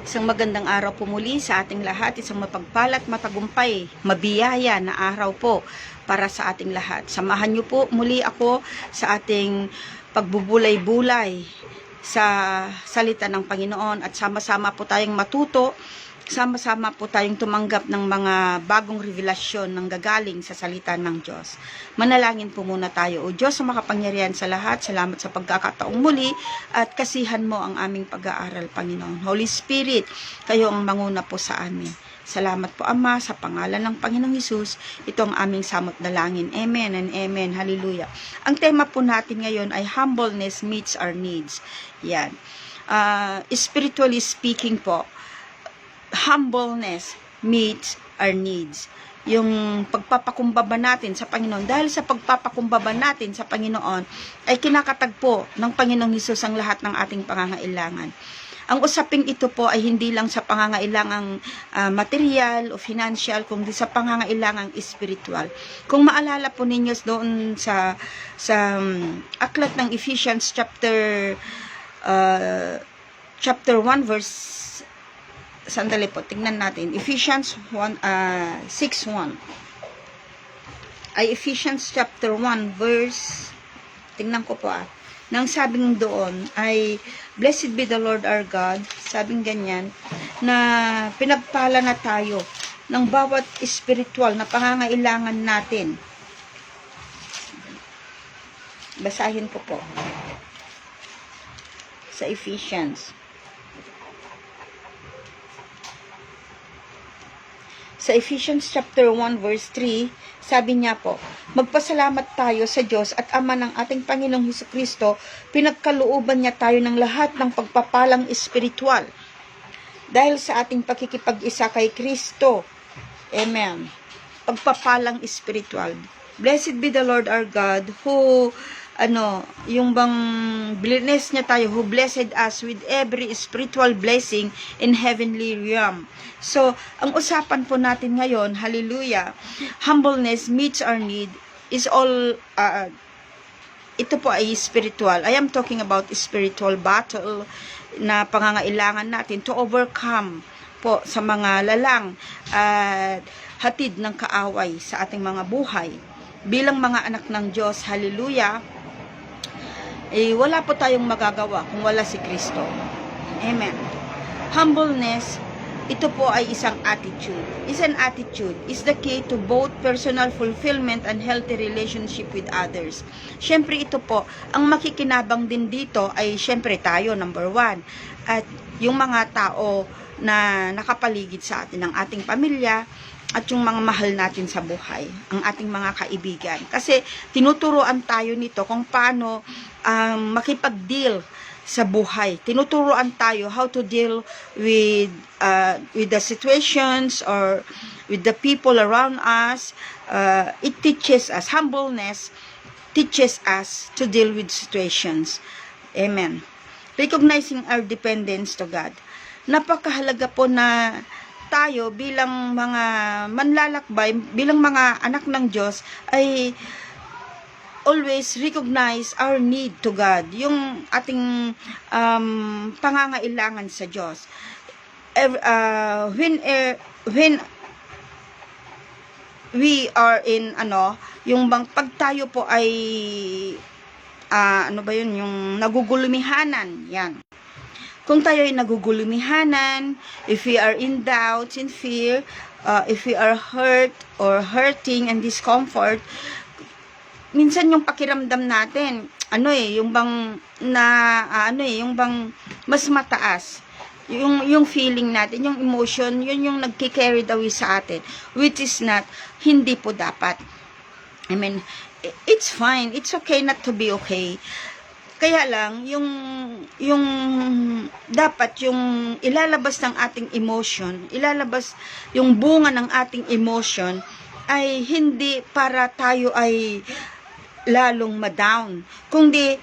Isang magandang araw po muli sa ating lahat, isang mapagpalat, matagumpay, mabiyaya na araw po para sa ating lahat. Samahan niyo po muli ako sa ating pagbubulay-bulay sa salita ng Panginoon at sama-sama po tayong matuto, sama-sama po tayong tumanggap ng mga bagong revelasyon ng gagaling sa salita ng Diyos. Manalangin po muna tayo. O Diyos, makapangyarihan sa lahat, salamat sa pagkakataong muli at kasihan mo ang aming pag-aaral, Panginoon. Holy Spirit, kayo ang manguna po sa amin. Salamat po, Ama, sa pangalan ng Panginoong Hesus. Ito ang aming samot dalangin. Amen and amen. Hallelujah. Ang tema po natin ngayon ay humbleness meets our needs. Yan. Spiritually speaking po, humbleness meets our needs. Yung pagpapakumbaba natin sa Panginoon, dahil sa pagpapakumbaba natin sa Panginoon, ay kinakatagpo ng Panginoong Hesus ang lahat ng ating pangangailangan. Ang usaping ito po ay hindi lang sa pangangailangang material o financial, kundi sa pangangailangang spiritual. Kung maalala po ninyo doon sa aklat ng Ephesians chapter 1 verse, sandali po, tingnan natin. Ephesians 6:1. Ay Ephesians chapter 1 verse, tingnan ko po nang sabing doon ay, blessed be the Lord our God, sabing ganyan, na pinagpala na tayo ng bawat spiritual na pangangailangan natin. Basahin ko po. Sa Ephesians. Sa Ephesians chapter 1 verse 3, sabi niya po, magpasalamat tayo sa Diyos at Ama ng ating Panginoong Hesukristo, pinagkalooban niya tayo ng lahat ng pagpapalang espiritual dahil sa ating pakikipag-isa kay Kristo. Amen. Pagpapalang espiritual. Blessed be the Lord our God who yung bang bless niya tayo, who blessed us with every spiritual blessing in heavenly realm. So, ang usapan po natin ngayon, hallelujah, humbleness meets our need is all, ito po ay spiritual. I am talking about spiritual battle na pangangailangan natin to overcome po sa mga lalang at hatid ng kaaway sa ating mga buhay. Bilang mga anak ng Diyos, hallelujah, wala po tayong magagawa kung wala si Kristo. Amen. Humbleness, ito po ay isang attitude. Is an attitude is the key to both personal fulfillment and healthy relationship with others. Syempre ito po, ang makikinabang din dito ay syempre tayo, number one. At yung mga tao na nakapaligid sa atin, ng ating pamilya, at yung mga mahal natin sa buhay, ang ating mga kaibigan. Kasi tinuturuan tayo nito kung paano makipag-deal sa buhay. Tinuturuan tayo how to deal with the situations or with the people around us. It teaches us, humbleness teaches us to deal with situations. Amen. Recognizing our dependence to God. Napakahalaga po na tayo bilang mga manlalakbay, bilang mga anak ng Diyos, ay always recognize our need to God, yung ating pangangailangan sa Diyos. When we are in yung bang pag tayo po ay yung nagugulumihanan, yan. Kung tayo ay nagugulumihanan, if we are in doubt, in fear, if we are hurt or hurting and discomfort, minsan yung pakiramdam natin, yung bang yung bang mas mataas. Yung feeling natin, yung emotion, yun yung nagki-carried away sa atin, which is not, hindi po dapat. I mean, it's fine, it's okay not to be okay. Kaya lang, yung dapat yung ilalabas ng ating emotion, ilalabas yung bunga ng ating emotion, ay hindi para tayo ay lalong ma-down, kundi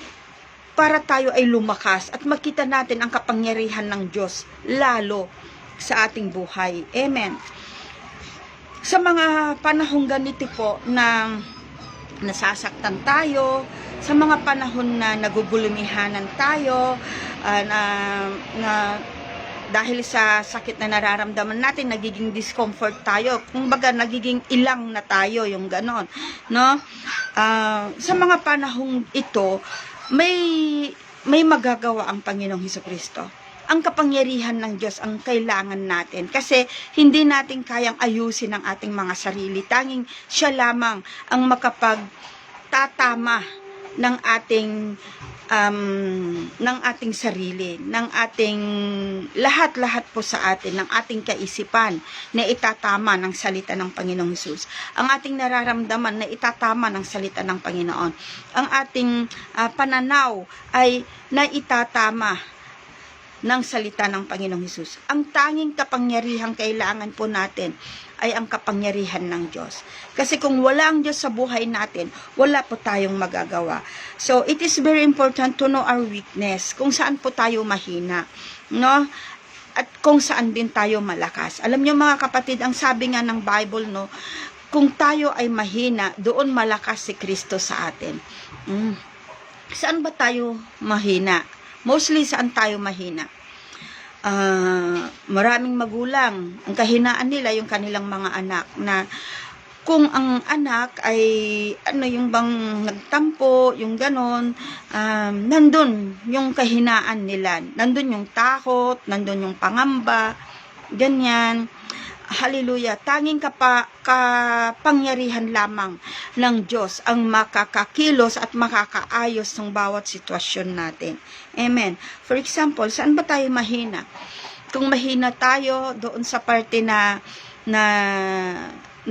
para tayo ay lumakas at makita natin ang kapangyarihan ng Diyos lalo sa ating buhay. Amen. Sa mga panahong ganito po na nasasaktan tayo, sa mga panahon na nagugulumihanan tayo, na dahil sa sakit na nararamdaman natin, nagiging discomfort tayo. Kumbaga, nagiging ilang na tayo, yung ganon. No? Sa mga panahong ito, may magagawa ang Panginoong Hesukristo. Ang kapangyarihan ng Diyos ang kailangan natin. Kasi hindi natin kayang ayusin ang ating mga sarili. Tanging siya lamang ang makapagtatama ng ating sarili, ng ating lahat-lahat po sa atin, ng ating kaisipan na itatama ng salita ng Panginoong Hesus. Ang ating nararamdaman na itatama ng salita ng Panginoon. Ang ating pananaw ay naitatama ng salita ng Panginoong Hesus. Ang tanging kapangyarihang kailangan po natin ay ang kapangyarihan ng Diyos. Kasi kung wala ang Diyos sa buhay natin, wala po tayong magagawa. So, it is very important to know our weakness, kung saan po tayo mahina, no? At kung saan din tayo malakas. Alam niyo mga kapatid, ang sabi nga ng Bible, no, kung tayo ay mahina, doon malakas si Kristo sa atin. Saan ba tayo mahina? Mostly saan tayo mahina? Maraming magulang, ang kahinaan nila yung kanilang mga anak, na kung ang anak ay yung bang nagtampo, yung ganon, nandun yung kahinaan nila, nandun yung takot, nandun yung pangamba, ganyan. Hallelujah. Tanging kapangyarihan lamang ng Diyos ang makakakilos at makakaayos ng bawat sitwasyon natin. Amen. For example, saan ba tayo mahina? Kung mahina tayo doon sa parte na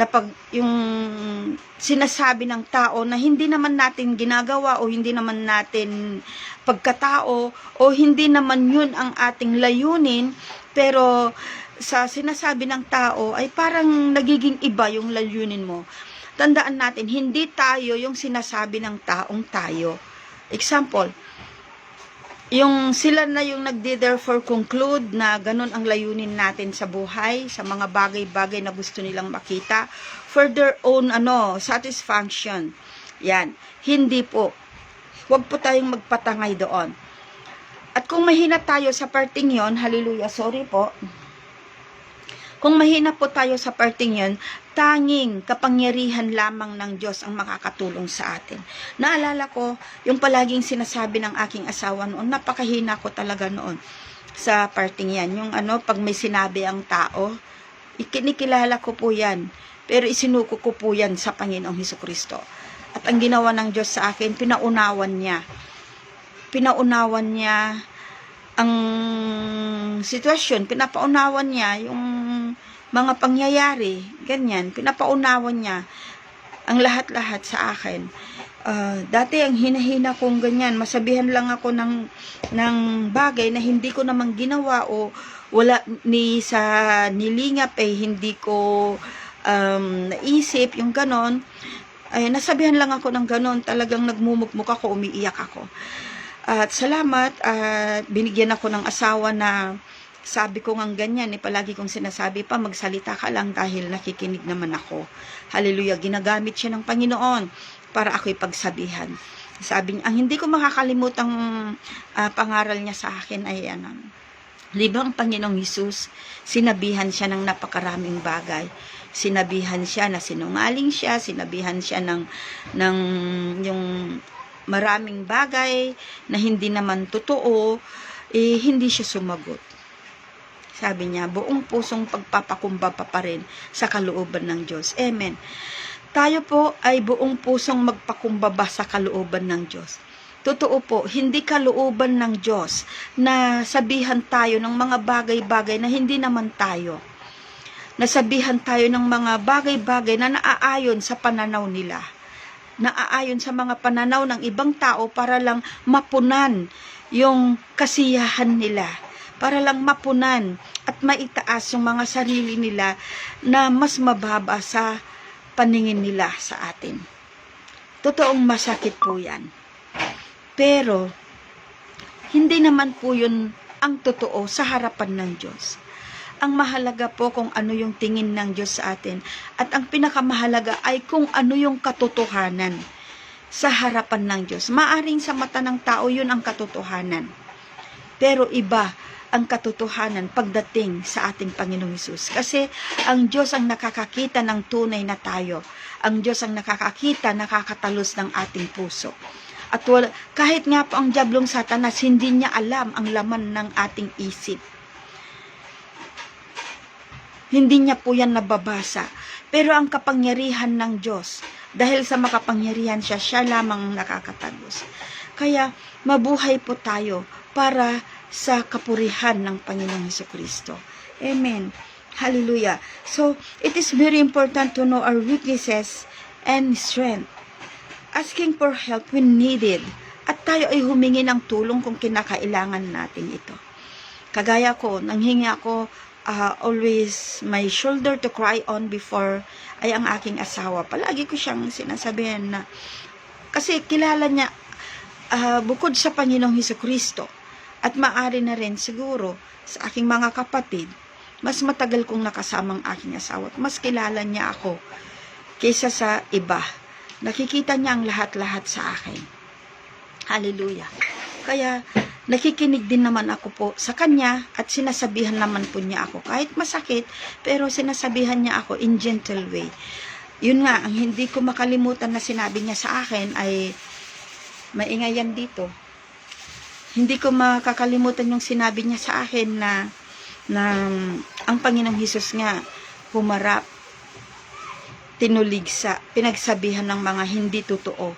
pag yung sinasabi ng tao na hindi naman natin ginagawa o hindi naman natin pagkatao o hindi naman yun ang ating layunin, pero sa sinasabi ng tao ay parang nagiging iba yung layunin mo. Tandaan natin, hindi tayo yung sinasabi ng taong tayo. Example, yung sila na yung nagdi-therefore conclude na ganun ang layunin natin sa buhay, sa mga bagay-bagay na gusto nilang makita for their own satisfaction. Yan. Hindi po. Huwag po tayong magpatangay doon. At kung mahina tayo sa parting yon, hallelujah, sorry po. Kung mahina po tayo sa parting yon, tanging kapangyarihan lamang ng Diyos ang makakatulong sa atin. Naalala ko, yung palaging sinasabi ng aking asawa noon, napakahina ko talaga noon sa parting yan. Yung pag may sinabi ang tao, ikinikilala ko po yan, pero isinuko ko po yan sa Panginoong Hesukristo. At ang ginawa ng Diyos sa akin, pinaunawan niya. Pinaunawan niya ang sitwasyon, pinapaunawan niya yung mga pangyayari, ganyan, pinapaunawan niya ang lahat-lahat sa akin. Dati ang hinahina kong ganyan, masabihan lang ako ng bagay na hindi ko namang ginawa o wala sa nilingap hindi ko naisip, yung ganon, ay nasabihan lang ako ng ganon, talagang nagmumukmuk ako, umiiyak ako. At salamat, binigyan ako ng asawa na sabi ko ngang ganyan, palagi kong sinasabi pa, magsalita ka lang dahil nakikinig naman ako. Hallelujah, ginagamit siya ng Panginoon para ako'y pagsabihan. Sabi niya, ang hindi ko makakalimutang pangaral niya sa akin ay libang Panginoong Hesus, sinabihan siya ng napakaraming bagay. Sinabihan siya na sinungaling siya, sinabihan siya ng yung maraming bagay na hindi naman totoo, hindi siya sumagot. Sabi niya, buong pusong pagpapakumbaba pa rin sa kalooban ng Diyos. Amen. Tayo po ay buong pusong magpakumbaba sa kalooban ng Diyos. Totoo po, hindi kalooban ng Diyos na sabihan tayo ng mga bagay-bagay na hindi naman tayo. Nasabihan tayo ng mga bagay-bagay na naaayon sa pananaw nila. Naaayon sa mga pananaw ng ibang tao para lang mapunan yung kasiyahan nila, para lang mapunan at maitaas yung mga sarili nila na mas mababa sa paningin nila sa atin. Totoong masakit po yan. Pero, hindi naman po yun ang totoo sa harapan ng Diyos. Ang mahalaga po kung ano yung tingin ng Diyos sa atin. At ang pinakamahalaga ay kung ano yung katotohanan sa harapan ng Diyos. Maaring sa mata ng tao yun ang katotohanan. Pero iba ang katotohanan pagdating sa ating Panginoong Hesus. Kasi ang Diyos ang nakakakita ng tunay na tayo. Ang Diyos ang nakakakita, nakakatalos ng ating puso. At kahit nga po ang diablong Satanas, hindi niya alam ang laman ng ating isip. Hindi niya po yan nababasa. Pero ang kapangyarihan ng Diyos, dahil sa makapangyarihan siya, siya lamang nakakatagos. Kaya mabuhay po tayo para sa kapurihan ng Panginoong Hesukristo. Amen. Hallelujah. So, it is very important to know our weaknesses and strength. Asking for help when needed. At tayo ay humingi ng tulong kung kinakailangan natin ito. Kagaya ko, nanghingi ako always my shoulder to cry on before ay ang aking asawa. Palagi ko siyang sinasabihan na kasi kilala niya bukod sa Panginoong Hesukristo at maari na rin siguro sa aking mga kapatid, mas matagal kong nakasamang aking asawa at mas kilala niya ako kaysa sa iba. Nakikita niya ang lahat-lahat sa akin. Hallelujah. Kaya nakikinig din naman ako po sa kanya at sinasabihan naman po niya ako. Kahit masakit, pero sinasabihan niya ako in gentle way. Yun nga, ang hindi ko makalimutan na sinabi niya sa akin ay, maingay yan dito. Hindi ko makakalimutan yung sinabi niya sa akin na ang Panginoong Hesus nga humarap, tinuligsa, pinagsabihan ng mga hindi totoo,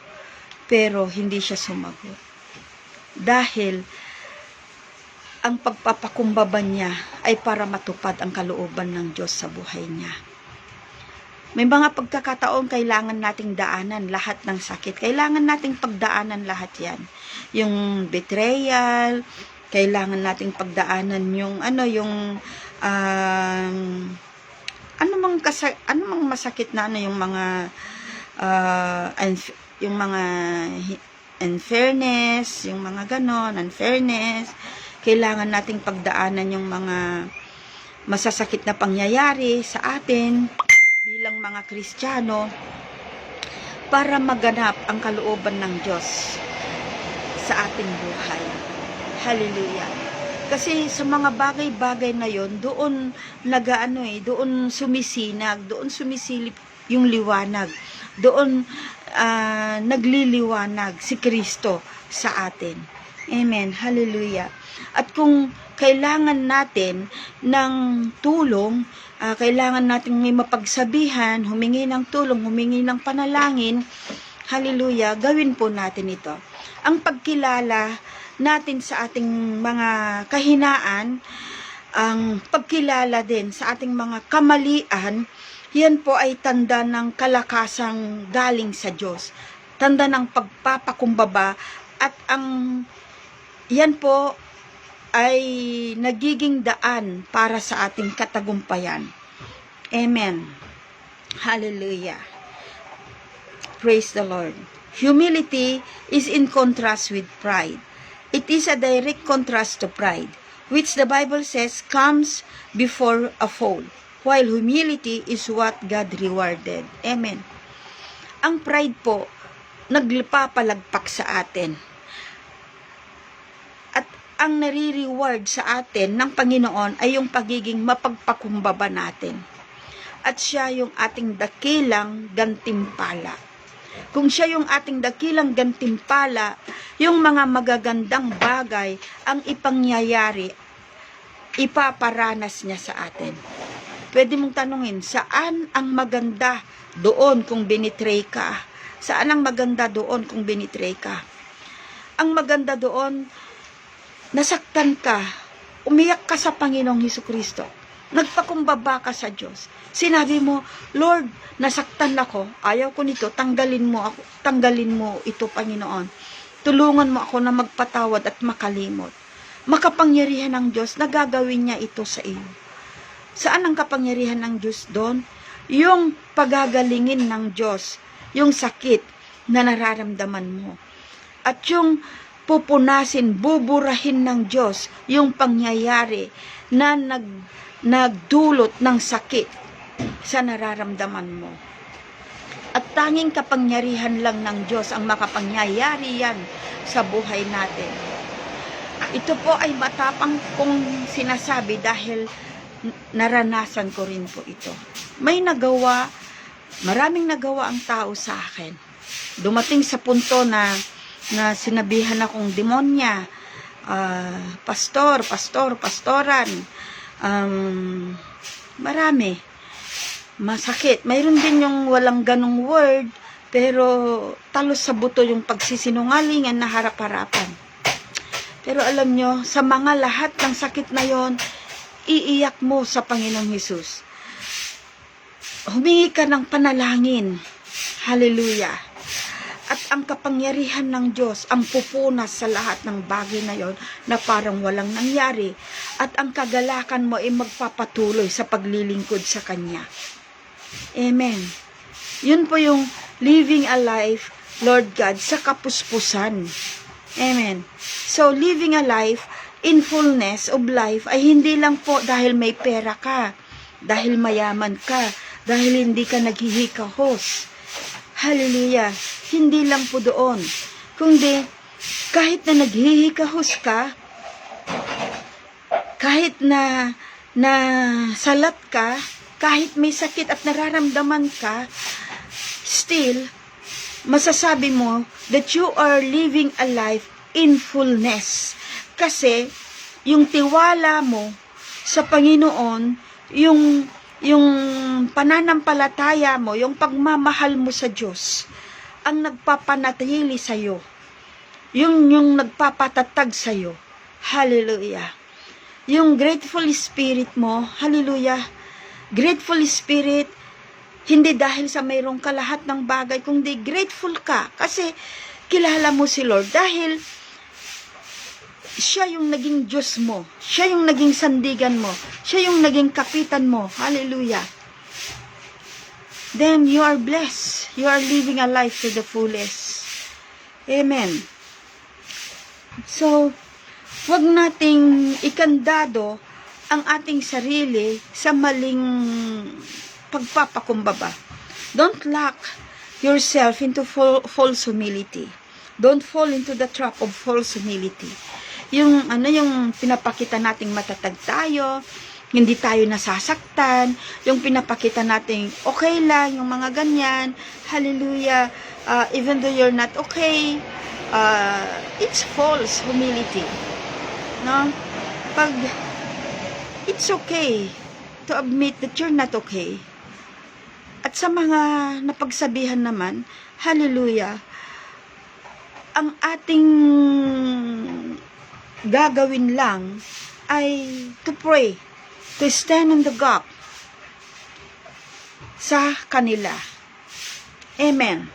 pero hindi siya sumagot. Dahil ang pagpapakumbaba niya ay para matupad ang kalooban ng Diyos sa buhay niya. May mga pagkakataon kailangan nating daanan lahat ng sakit. Kailangan nating pagdaanan lahat yan. Yung betrayal, kailangan nating pagdaanan yung anumang masakit na yung mga unfairness, yung mga ganon, unfairness. Kailangan nating pagdaanan yung mga masasakit na pangyayari sa atin bilang mga Kristiyano para maganap ang kalooban ng Diyos sa ating buhay. Hallelujah. Kasi sa mga bagay-bagay na yon, doon doon sumisinag, doon sumisilip yung liwanag. Doon nagliliwanag si Kristo sa atin. Amen. Hallelujah. At kung kailangan natin ng tulong, kailangan natin may mapagsabihan, humingi ng tulong, humingi ng panalangin, hallelujah, gawin po natin ito. Ang pagkilala natin sa ating mga kahinaan, ang pagkilala din sa ating mga kamalian, yan po ay tanda ng kalakasang galing sa Diyos. Tanda ng pagpapakumbaba at yan po ay nagiging daan para sa ating katagumpayan. Amen. Hallelujah. Praise the Lord. Humility is in contrast with pride. It is a direct contrast to pride, which the Bible says comes before a fall, while humility is what God rewarded. Amen. Ang pride po, nagpapalagpak sa atin. At ang nare-reward sa atin ng Panginoon ay yung pagiging mapagpakumbaba natin. At siya yung ating dakilang gantimpala. Kung siya yung ating dakilang gantimpala, yung mga magagandang bagay ang ipangyayari, ipaparanas niya sa atin. Pwede mong tanungin, saan ang maganda doon kung binitray ka? Saan ang maganda doon kung binitray ka? Ang maganda doon, nasaktan ka, umiyak ka sa Panginoong Hesukristo, nagpakumbaba ka sa Diyos. Sinabi mo, Lord, nasaktan ako, ayaw ko nito, tanggalin mo ito, Panginoon. Tulungan mo ako na magpatawad at makalimot. Makapangyarihan ng Diyos na gagawin niya ito sa iyo. Saan ang kapangyarihan ng Diyos doon? Yung pagagalingin ng Diyos, yung sakit na nararamdaman mo. At yung pupunasin, buburahin ng Diyos, yung pangyayari na nagdulot ng sakit sa nararamdaman mo. At tanging kapangyarihan lang ng Diyos ang makapangyayari yan sa buhay natin. Ito po ay matapang kong sinasabi dahil naranasan ko rin po ito. May nagawa, maraming nagawa ang tao sa akin. Dumating sa punto na sinabihan akong demonya, pastoran, marami. Masakit. Mayroon din yung walang ganong word, pero talos sa buto yung pagsisinungalingan na harap-harapan. Pero alam nyo, sa mga lahat ng sakit na yon, iiyak mo sa Panginoong Hesus. Humingi ka ng panalangin. Hallelujah. At ang kapangyarihan ng Diyos ang pupunas sa lahat ng bagay na yon na parang walang nangyari. At ang kagalakan mo ay magpapatuloy sa paglilingkod sa Kanya. Amen. Yun po yung living a life, Lord God, sa kapuspusan. Amen. So, living a life in fullness of life ay hindi lang po dahil may pera ka, dahil mayaman ka, dahil hindi ka naghihikahos. Hallelujah. Hindi lang po doon. Kundi, kahit na naghihikahos ka, kahit na salat ka, kahit may sakit at nararamdaman ka, still, masasabi mo that you are living a life in fullness. Kasi, yung tiwala mo sa Panginoon, yung pananampalataya mo, yung pagmamahal mo sa Diyos, ang nagpapanatili sa'yo. Yung nagpapatatag sa'yo. Hallelujah. Yung grateful spirit mo, hallelujah. Grateful spirit, hindi dahil sa mayroong ka lahat ng bagay, kundi grateful ka kasi kilala mo si Lord dahil siya yung naging Diyos mo, siya yung naging sandigan mo, siya yung naging kapitan mo. Hallelujah. Then you are blessed. You are living a life to the fullest. Amen. So, wag nating ikandado ang ating sarili sa maling pagpapakumbaba. Don't lock yourself into false humility. Don't fall into the trap of false humility. Yung pinapakita nating matatag tayo, hindi tayo nasasaktan, yung pinapakita nating okay lang, yung mga ganyan, hallelujah, even though you're not okay, it's false humility. No? Pag it's okay to admit that you're not okay. At sa mga napagsabihan naman, hallelujah, ang ating gagawin lang ay to pray, to stand in the gap sa kanila. Amen.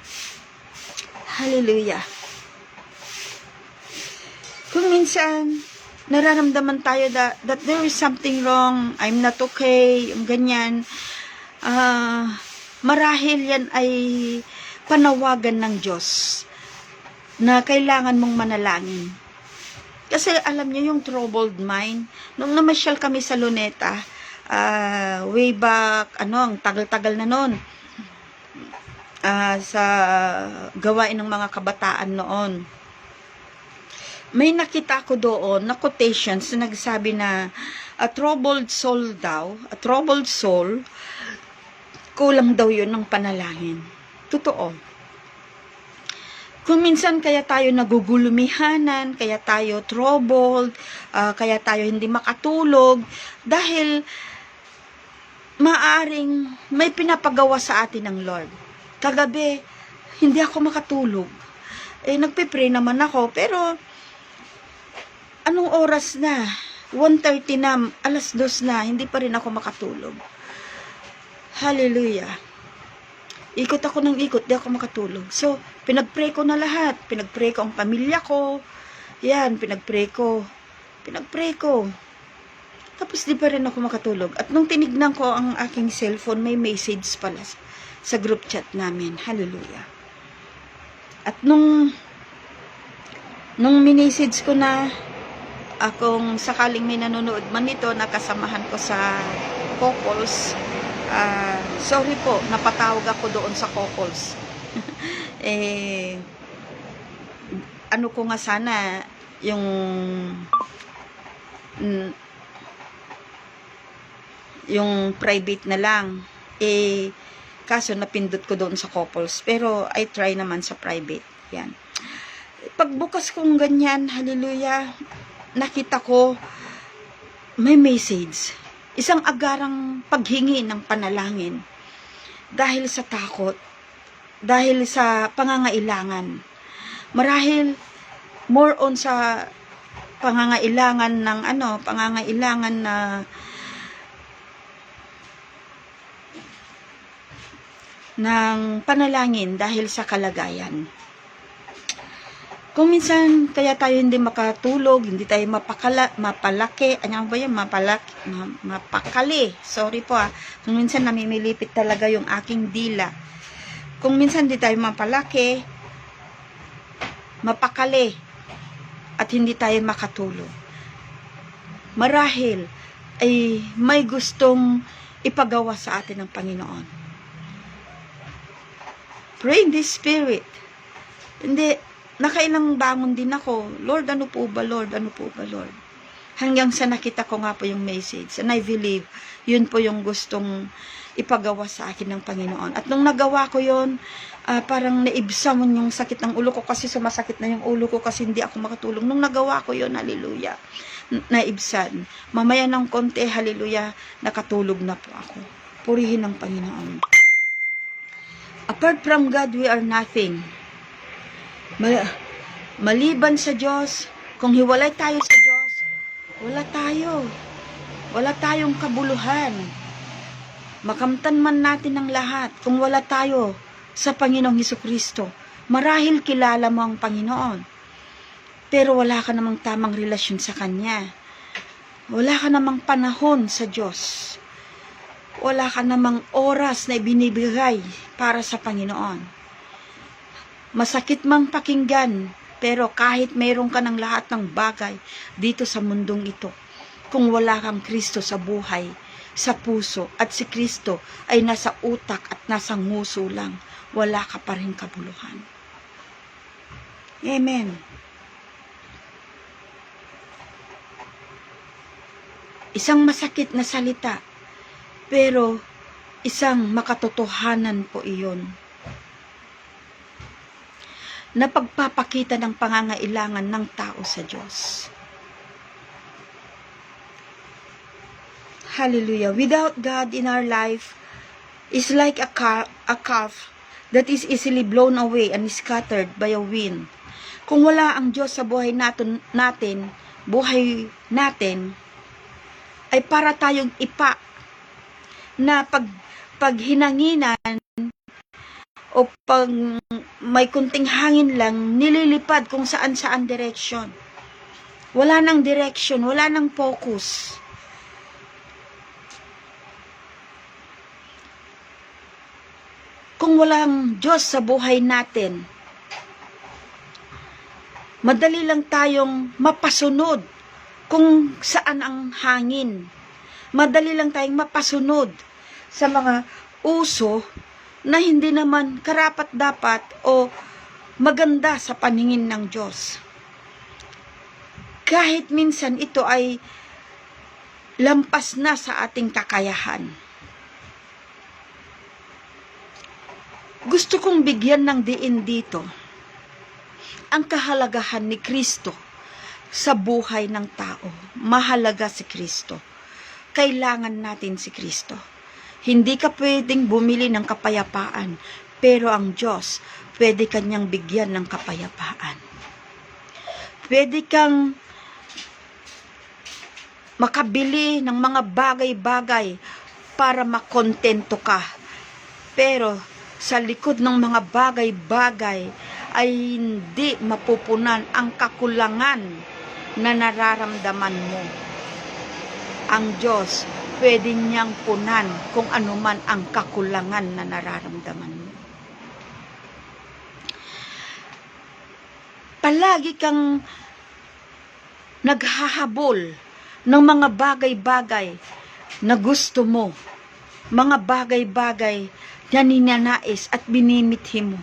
Hallelujah. Kung minsan nararamdaman tayo that there is something wrong, I'm not okay, yung ganyan, marahil yan ay panawagan ng Diyos na kailangan mong manalangin. Kasi alam niyo yung troubled mind, nung namasyal kami sa Luneta, way back, ang tagal-tagal na noon, sa gawain ng mga kabataan noon, may nakita ko doon na quotations na nagsabi na a troubled soul, kulang daw yun ng panalangin. Totoo. Kung minsan kaya tayo nagugulumihanan, kaya tayo troubled, kaya tayo hindi makatulog, dahil maaring may pinapagawa sa atin ng Lord. Kagabi, hindi ako makatulog. Nagpipray naman ako, pero anong oras na? 1:30 na, 2:00 na, hindi pa rin ako makatulog. Hallelujah. Ikot ako ng ikot, di ako makatulog. So, pinagpray ko na lahat. Pinagpray ko ang pamilya ko. Yan, pinagpray ko. Tapos di pa rin ako makatulog. At nung tinignan ko ang aking cellphone, may message pala sa group chat namin. Hallelujah. At nung minessage ko na, kung sakaling may nanonood man nito, nakasamahan ko sa couples, sorry po, napatawag ako doon sa couples. Ano ko nga sana, yung yung private na lang. Kaso napindot ko doon sa couples. Pero I try naman sa private. Yan. Pagbukas kong ganyan, hallelujah, nakita ko may message. Isang agarang paghingi ng panalangin. Dahil sa takot. Dahil sa pangangailangan. Marahil more on sa pangangailangan ng pangangailangan na ng panalangin dahil sa kalagayan. Kung minsan kaya tayo hindi makatulog, hindi tayo mapalaki, mapakali. Sorry po Kung minsan namimilipit talaga yung aking dila. Kung minsan hindi tayo mapalaki, mapakali, at hindi tayo makatulog. Marahil ay may gustong ipagawa sa atin ng Panginoon. Pray in the Spirit. Hindi, nakailang bangon din ako. Lord, ano po ba, Lord? Ano po ba, Lord? Hanggang sa nakita ko nga po yung message. And I believe, yun po yung gustong ipagawa sa akin ng Panginoon. At nung nagawa ko yun, parang naibsan yung sakit ng ulo ko kasi sumasakit na yung ulo ko kasi hindi ako makatulog. Nung nagawa ko yun, hallelujah, naibsan. Mamaya ng konti, hallelujah, nakatulog na po ako. Purihin ng Panginoon. Apart from God, we are nothing. Maliban sa Diyos, kung hiwalay tayo sa Diyos, wala tayo. Wala tayong kabuluhan. Makamtan man natin ang lahat kung wala tayo sa Panginoong Hesukristo. Marahil kilala mo ang Panginoon, pero wala ka namang tamang relasyon sa Kanya. Wala ka namang panahon sa Diyos. Wala ka namang oras na ibinibigay para sa Panginoon. Masakit mang pakinggan, pero kahit mayroon ka ng lahat ng bagay dito sa mundong ito, kung wala kang Kristo sa buhay, sa puso, at si Kristo ay nasa utak at nasa nguso lang, wala ka pa rin kabuluhan. Amen. Isang masakit na salita, pero isang makatotohanan po iyon na pagpapakita ng pangangailangan ng tao sa Diyos. Hallelujah. Without God in our life is like a calf that is easily blown away and scattered by a wind. Kung wala ang Diyos sa buhay natin, ay para tayong ipa na pag hinanginan o pag may kunting hangin lang, nililipad kung saan-saan direksyon. Wala nang direksyon, wala nang focus. Kung walang Diyos sa buhay natin, madali lang tayong mapasunod kung saan ang hangin. Madali lang tayong mapasunod sa mga uso na hindi naman karapat-dapat o maganda sa paningin ng Diyos. Kahit minsan ito ay lampas na sa ating kakayahan. Gusto kong bigyan ng diin dito ang kahalagahan ni Kristo sa buhay ng tao. Mahalaga si Kristo. Kailangan natin si Kristo. Hindi ka pwedeng bumili ng kapayapaan, pero ang Diyos, pwede kanyang bigyan ng kapayapaan. Pwede kang makabili ng mga bagay-bagay para makontento ka. Pero sa likod ng mga bagay-bagay ay hindi mapupunan ang kakulangan na nararamdaman mo. Ang Diyos, pwede niyang punan kung anuman ang kakulangan na nararamdaman mo. Palagi kang naghahabol ng mga bagay-bagay na gusto mo, mga bagay-bagay na ninanais at binimithi mo.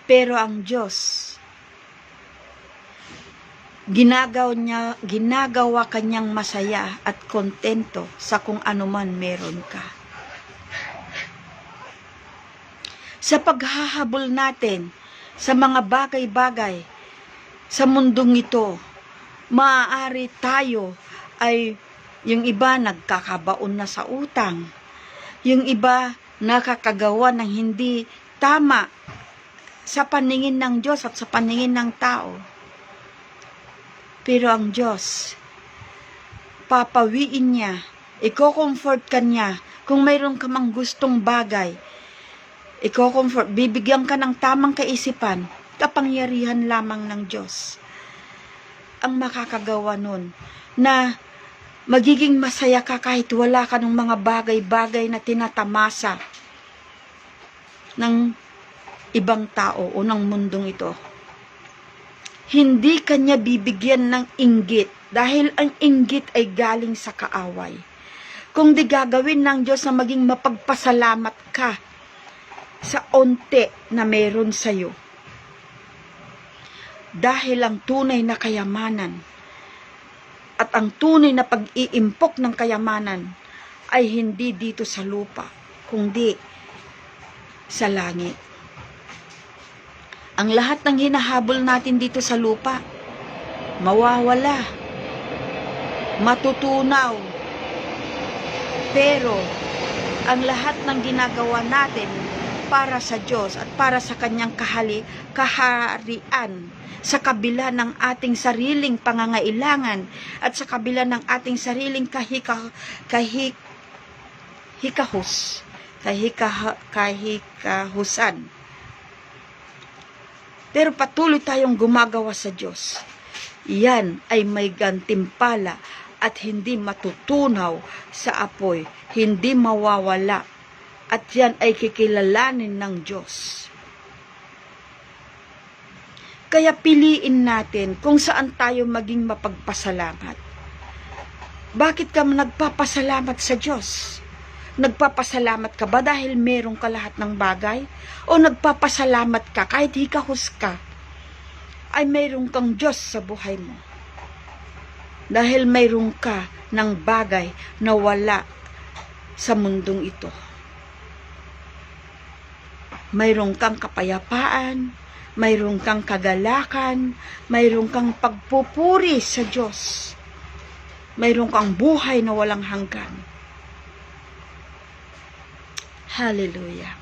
Pero ang Diyos, ginagawa kanyang masaya at kontento sa kung anuman meron ka. Sa paghahabol natin sa mga bagay-bagay sa mundong ito, maaari tayo ay yung iba nagkakabaon na sa utang, yung iba nakakagawa ng hindi tama sa paningin ng Diyos at sa paningin ng tao. Pero ang Diyos, papawiin niya, i-comfort ka niya. Kung mayroon ka mang gustong bagay, i-comfort, bibigyan ka ng tamang kaisipan, kapangyarihan lamang ng Diyos ang makakagawa nun, na magiging masaya ka kahit wala ka ng mga bagay-bagay na tinatamasa ng ibang tao o ng mundong ito. Hindi kanya bibigyan ng inggit dahil ang inggit ay galing sa kaaway. Kung di gagawin ng Diyos na maging mapagpasalamat ka sa onte na meron sa'yo. Dahil ang tunay na kayamanan at ang tunay na pag-iimpok ng kayamanan ay hindi dito sa lupa, kundi sa langit. Ang lahat ng hinahabol natin dito sa lupa, mawawala, matutunaw. Pero ang lahat ng ginagawa natin para sa Diyos at para sa kanyang kaharian, sa kabila ng ating sariling pangangailangan at sa kabila ng ating sariling kahikahusan. Pero patuloy tayong gumagawa sa Diyos. Yan ay may gantimpala at hindi matutunaw sa apoy, hindi mawawala, at yan ay kikilalanin ng Diyos. Kaya piliin natin kung saan tayo maging mapagpasalamat. Bakit ka nagpapasalamat sa Diyos? Nagpapasalamat ka ba dahil meron ka lahat ng bagay? O nagpapasalamat ka kahit hikahus ka, ay meron kang Diyos sa buhay mo? Dahil meron ka ng bagay na wala sa mundong ito. Mayroon kang kapayapaan, mayroon kang kagalakan, mayroon kang pagpupuri sa Diyos. Mayroon kang buhay na walang hanggan. Hallelujah.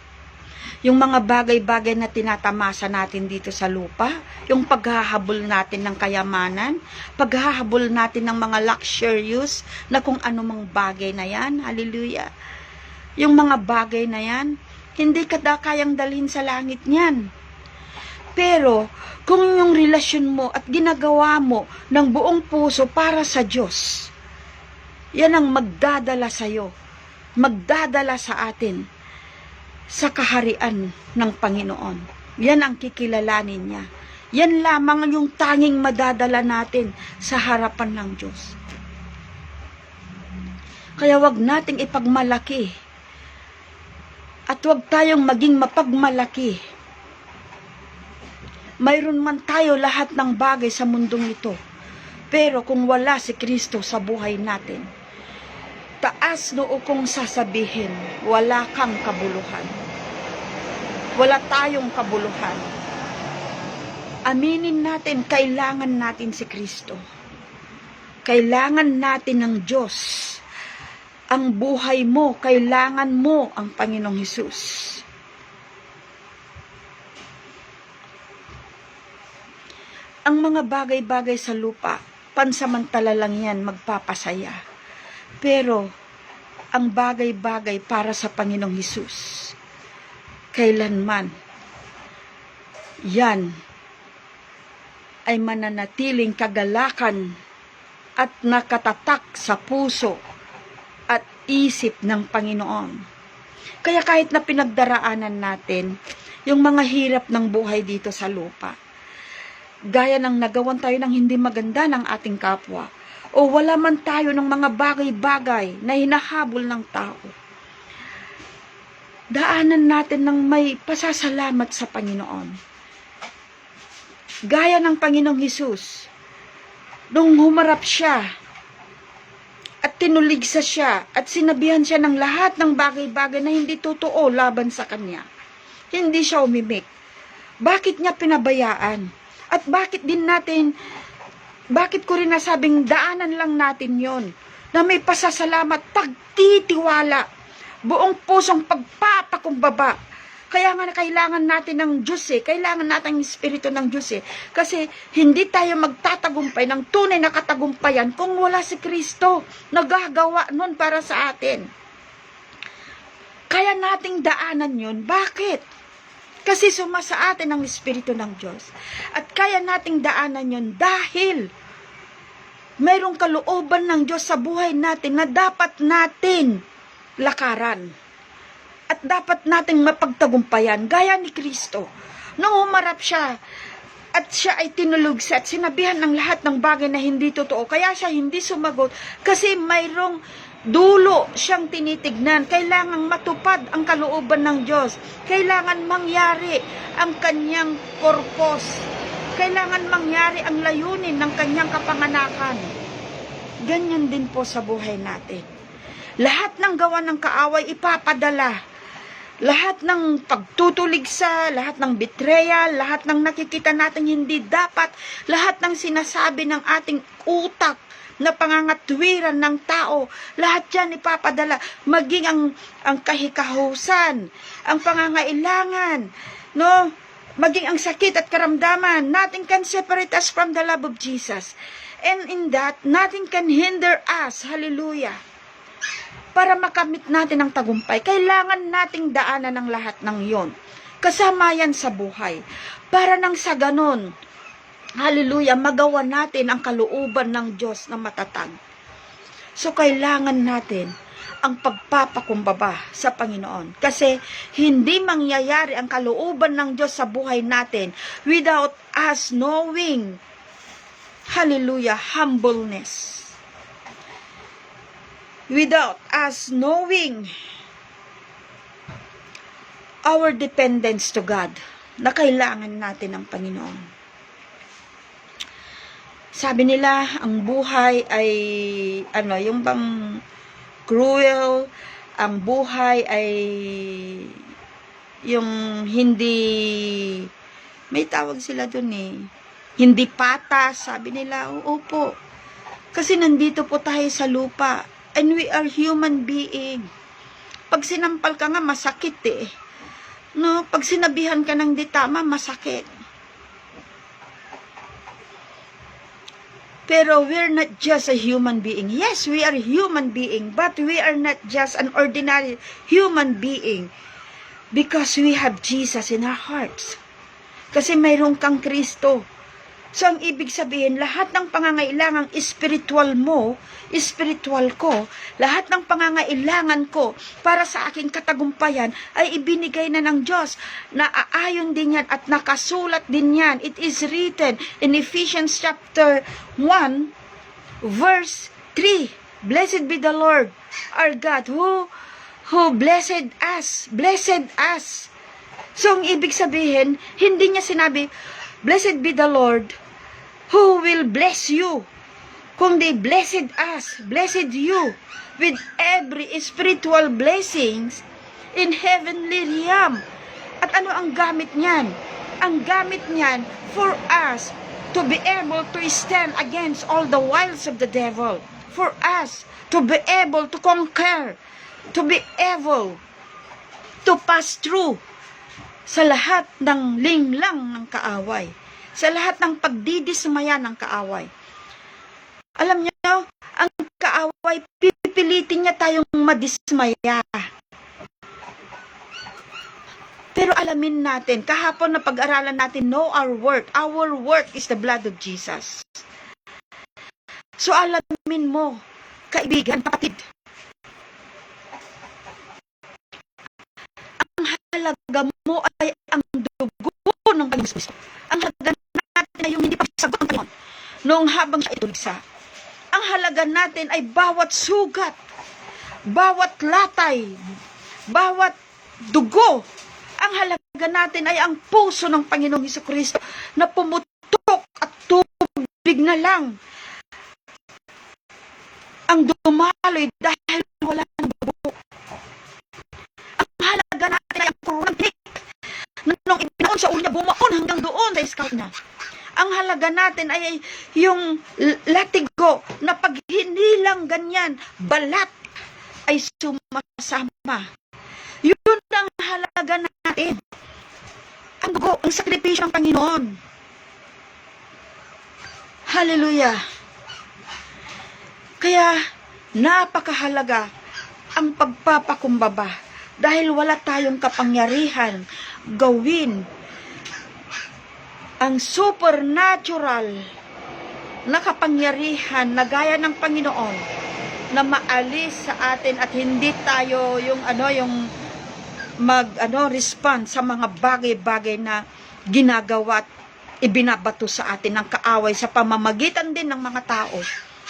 Yung mga bagay-bagay na tinatamasa natin dito sa lupa, yung paghahabol natin ng kayamanan, paghahabol natin ng mga luxurious na kung anumang bagay na yan, hallelujah. Yung mga bagay na yan, hindi ka kayang dalhin sa langit niyan. Pero, kung yung relasyon mo at ginagawa mo ng buong puso para sa Diyos, yan ang magdadala sa'yo, magdadala sa atin sa kaharian ng Panginoon. Yan ang kikilalanin niya. Yan lamang yung tanging madadala natin sa harapan ng Diyos. Kaya wag nating ipagmalaki at wag tayong maging mapagmalaki. Mayroon man tayo lahat ng bagay sa mundong ito, pero kung wala si Kristo sa buhay natin, taas noo kong sasabihin, wala kang kabuluhan. Wala tayong kabuluhan. Aminin natin, kailangan natin si Kristo. Kailangan natin ng Diyos. Ang buhay mo, kailangan mo ang Panginoong Hesus. Ang mga bagay-bagay sa lupa, pansamantala lang yan magpapasaya. Pero, ang bagay-bagay para sa Panginoong Hesus, kailanman, yan ay mananatiling kagalakan at nakatatak sa puso at isip ng Panginoon. Kaya kahit na pinagdaraanan natin yung mga hirap ng buhay dito sa lupa, gaya ng nagawan tayo ng hindi maganda ng ating kapwa, o wala man tayo ng mga bagay-bagay na hinahabol ng tao, daanan natin ng may pasasalamat sa Panginoon. Gaya ng Panginoong Hesus, nung humarap siya at tinuligsa siya at sinabihan siya ng lahat ng bagay-bagay na hindi totoo laban sa kanya. Hindi siya umimik. Bakit niya pinabayaan? At bakit ko rin nasabing daanan lang natin yon, na may pasasalamat, pagtitiwala, buong pusong pagpapakumbaba. Kaya nga kailangan natin ng Diyos kailangan natin ng Espiritu ng Diyos kasi hindi tayo magtatagumpay ng tunay na katagumpayan kung wala si Kristo na gagawa nun para sa atin. Kaya nating daanan yun. Bakit? Kasi sumasa atin ang Espiritu ng Diyos. At kaya nating daanan yun dahil mayroong kalooban ng Diyos sa buhay natin na dapat natin lakaran. At dapat nating mapagtagumpayan, gaya ni Kristo. Nung humarap siya, at siya ay tinulugsa at sinabihan ng lahat ng bagay na hindi totoo. Kaya siya hindi sumagot kasi mayroong dulo siyang tinitignan. Kailangang matupad ang kalooban ng Diyos. Kailangan mangyari ang kanyang purpose. Kailangan mangyari ang layunin ng kanyang kapanganakan. Ganyan din po sa buhay natin. Lahat ng gawa ng kaaway ipapadala. Lahat ng pagtutuligsa, lahat ng betrayal, lahat ng nakikita natin hindi dapat, lahat ng sinasabi ng ating utak na pangangatwiran ng tao, lahat yan ipapadala. Maging ang kahikahusan, ang pangangailangan, no? Maging ang sakit at karamdaman, nothing can separate us from the love of Jesus. And in that, nothing can hinder us. Hallelujah. Para makamit natin ang tagumpay, kailangan nating daanan ng lahat ng yon. Kasama yan sa buhay. Para nang sa ganon, hallelujah, magawa natin ang kalooban ng Diyos na matatag. So, kailangan natin ang pagpapakumbaba sa Panginoon. Kasi, hindi mangyayari ang kalooban ng Diyos sa buhay natin without us knowing, hallelujah, humbleness. Without us knowing our dependence to God, na kailangan natin ng Panginoon. Sabi nila, ang buhay ay, yung bang cruel, ang buhay ay, yung hindi, may tawag sila dun hindi patas, sabi nila, oo po. Kasi nandito po tayo sa lupa. And we are human being. Pag sinampal ka nga, masakit No? Pag sinabihan ka ng di tama, masakit. Pero we're not just a human being. Yes, we are a human being, but we are not just an ordinary human being because we have Jesus in our hearts. Kasi mayroon kang Kristo. So, ang ibig sabihin, lahat ng pangangailangang spiritual mo, spiritual ko, lahat ng pangangailangan ko para sa aking katagumpayan ay ibinigay na ng Diyos. Naaayon din yan at nakasulat din yan. It is written in Ephesians chapter 1, verse 3. Blessed be the Lord, our God, who blessed us. Blessed us. So, ang ibig sabihin, hindi niya sinabi, blessed be the Lord who will bless you. Kundi blessed us, blessed you with every spiritual blessings in heavenly realm. At ano ang gamit niyan? Ang gamit niyan for us to be able to stand against all the wiles of the devil. For us to be able to conquer, to be able to pass through sa lahat ng linglang ng kaaway, sa lahat ng pagdidismaya ng kaaway. Alam niyo, ang kaaway, pipilitin niya tayong madismaya. Pero alamin natin, kahapon na pag-aralan natin, know our worth. Our worth is the blood of Jesus. So alamin mo, kaibigan, kapatid, halaga mo ay ang dugo ng Panginoon Kristo. Ang halaga natin ay yung hindi pagsagot ng Panginoon noong habang siya ituligsa. Ang halaga natin ay bawat sugat, bawat latay, bawat dugo. Ang halaga natin ay ang puso ng Panginoong Hesukristo na pumutok at tubig na lang ang dumaloy dahil wala ng dugo. Ang halaga natin ay ang coronang nung ipinaon sa ulo niya, bumaon hanggang doon sa sky na. Ang halaga natin ay yung latigo na pag hinilang ganyan, balat ay sumasama. Yun ang halaga natin. Ang dugo, ang sakripisyo ng Panginoon. Hallelujah. Kaya napakahalaga ang pagpapakumbaba dahil wala tayong kapangyarihan gawin ang supernatural na kapangyarihan na gaya ng Panginoon na maalis sa atin at hindi tayo yung respond sa mga bagay-bagay na ginagawa at ibinabato sa atin ng kaaway sa pamamagitan din ng mga tao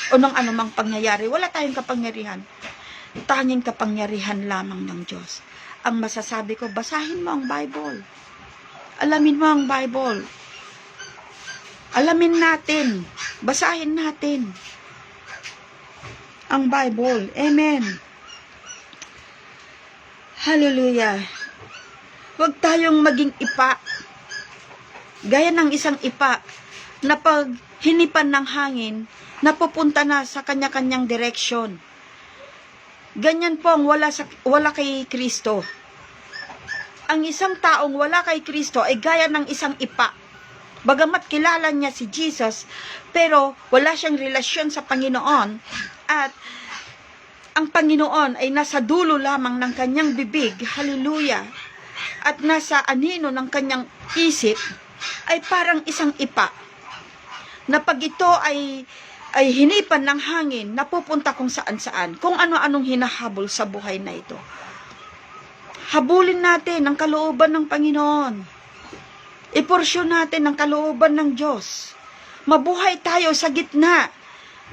o ng anumang pangyayari. Wala tayong kapangyarihan. Tanging kapangyarihan lamang ng Diyos. Ang masasabi ko, basahin mo ang Bible. Alamin mo ang Bible. Alamin natin. Basahin natin ang Bible. Amen. Hallelujah. Huwag tayong maging ipa. Gaya ng isang ipa na pag hinipan ng hangin, napupunta na sa kanya-kanyang direksyon. Ganyan po ang wala kay Kristo. Ang isang taong wala kay Kristo ay gaya ng isang ipa. Bagamat kilala niya si Jesus, pero wala siyang relasyon sa Panginoon at ang Panginoon ay nasa dulo lamang ng kanyang bibig, hallelujah, at nasa anino ng kanyang isip, ay parang isang ipa na pag ito ay hinipan ng hangin, napupunta kung saan-saan, kung ano-anong hinahabol sa buhay na ito. Habulin natin ang kalooban ng Panginoon. Iporsyon natin ang kalooban ng Diyos. Mabuhay tayo sa gitna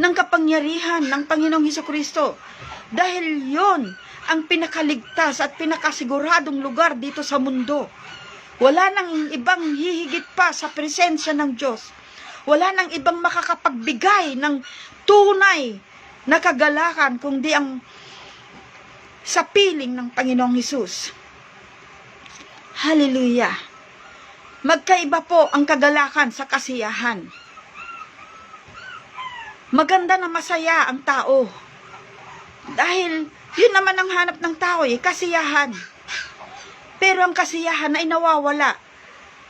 ng kapangyarihan ng Panginoong Hesukristo. Dahil yon ang pinakaligtas at pinakasiguradong lugar dito sa mundo. Wala nang ibang hihigit pa sa presensya ng Diyos. Wala nang ibang makakapagbigay ng tunay na kagalakan kundi ang sa piling ng Panginoong Hesus. Hallelujah. Magkaiba po ang kagalakan sa kasiyahan. Maganda na masaya ang tao. Dahil yun naman ang hanap ng tao kasiyahan. Pero ang kasiyahan ay nawawala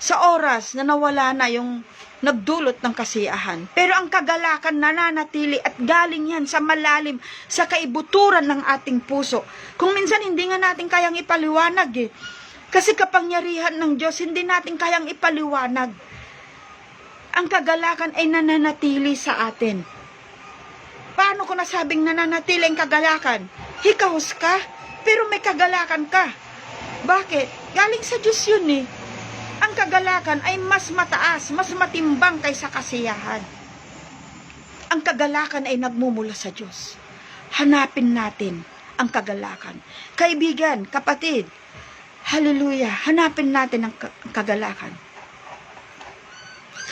sa oras na nawala na yung nagdulot ng kasiyahan. Pero ang kagalakan nananatili at galing yan sa malalim, sa kaibuturan ng ating puso. Kung minsan hindi nga natin kayang ipaliwanag Kasi kapangyarihan ng Diyos, hindi natin kayang ipaliwanag. Ang kagalakan ay nananatili sa atin. Paano ko nasabing nananatili ang kagalakan? Hikahos ka, pero may kagalakan ka. Bakit? Galing sa Diyos yun Ang kagalakan ay mas mataas, mas matimbang kaysa kasiyahan. Ang kagalakan ay nagmumula sa Diyos. Hanapin natin ang kagalakan. Kaibigan, kapatid, hallelujah, hanapin natin ang kagalakan.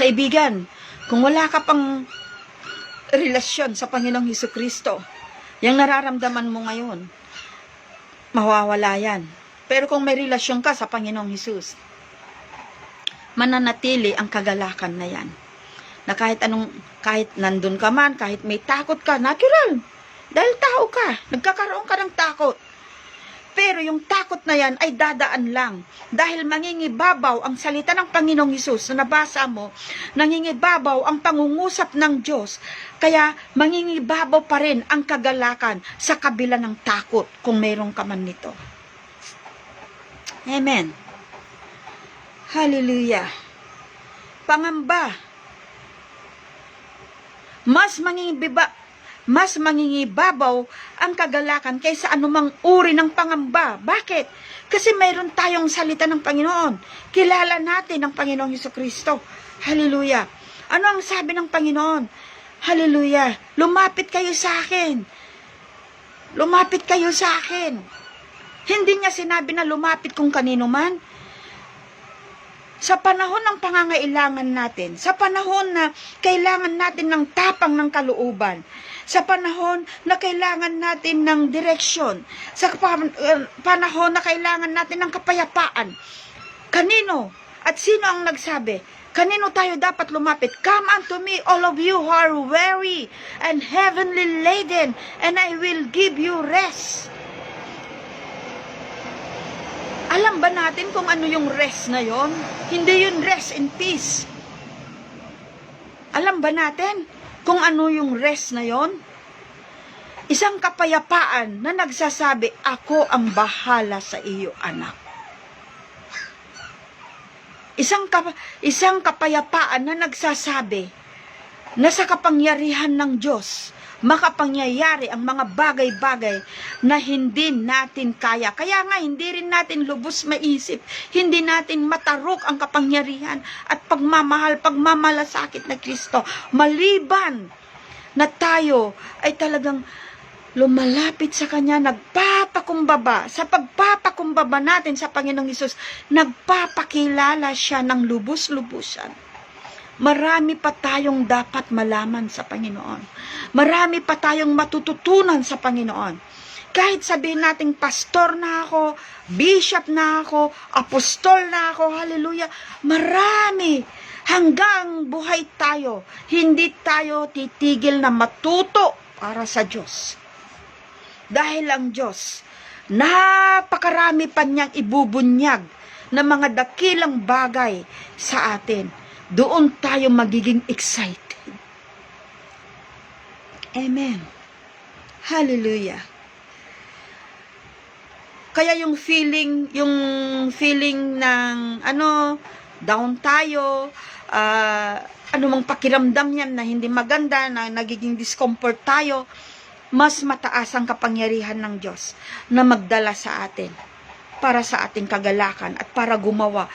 Kaibigan, kung wala ka pang relasyon sa Panginoong Hesukristo, yung nararamdaman mo ngayon, mawawala yan. Pero kung may relasyon ka sa Panginoong Hesus, mananatili ang kagalakan na yan. Na kahit nandun ka man, kahit may takot ka, natural. Dahil tao ka, nagkakaroon ka ng takot. Pero yung takot na yan ay dadaan lang. Dahil mangingibabaw ang salita ng Panginoong Hesus na nabasa mo, nangingibabaw ang pangungusap ng Diyos. Kaya mangingibabaw pa rin ang kagalakan sa kabila ng takot kung mayroon ka man nito. Amen. Hallelujah. Pangamba. Mas mangingibabaw ang kagalakan kaysa anumang uri ng pangamba. Bakit? Kasi mayroon tayong salita ng Panginoon. Kilala natin ang Panginoong Hesukristo. Hallelujah. Ano ang sabi ng Panginoon? Hallelujah. Lumapit kayo sa akin. Lumapit kayo sa akin. Hindi niya sinabi na lumapit kung kanino man. Sa panahon ng pangangailangan natin, sa panahon na kailangan natin ng tapang ng kalooban, sa panahon na kailangan natin ng direksyon, sa panahon na kailangan natin ng kapayapaan. Kanino at sino ang nagsabi? Kanino tayo dapat lumapit? Come unto me, all of you who are weary and heavenly laden, and I will give you rest. Alam ba natin kung ano yung rest na yon? Hindi yun rest in peace. Alam ba natin kung ano yung rest na yon? Isang kapayapaan na nagsasabi, ako ang bahala sa iyo, anak. Isang kapayapaan na nagsasabi na sa kapangyarihan ng Diyos, makapangyayari ang mga bagay-bagay na hindi natin kaya. Kaya nga, hindi rin natin lubos maisip, hindi natin matarok ang kapangyarihan at pagmamalasakit na Kristo. Maliban na tayo ay talagang lumalapit sa Kanya, nagpapakumbaba. Sa pagpapakumbaba natin sa Panginoong Hesus, nagpapakilala siya ng lubos-lubusan. Marami pa tayong dapat malaman sa Panginoon. Marami pa tayong matututunan sa Panginoon. Kahit sabihin nating pastor na ako, bishop na ako, apostol na ako, hallelujah, marami. Hanggang buhay tayo, hindi tayo titigil na matuto para sa Diyos. Dahil ang Diyos, napakarami pa niyang ibubunyag na mga dakilang bagay sa atin. Doon tayo magiging excited. Amen. Hallelujah. Kaya yung feeling ng down tayo, anumang pakiramdam yan na hindi maganda, na nagiging discomfort tayo, mas mataas ang kapangyarihan ng Diyos na magdala sa atin para sa ating kagalakan at para gumawa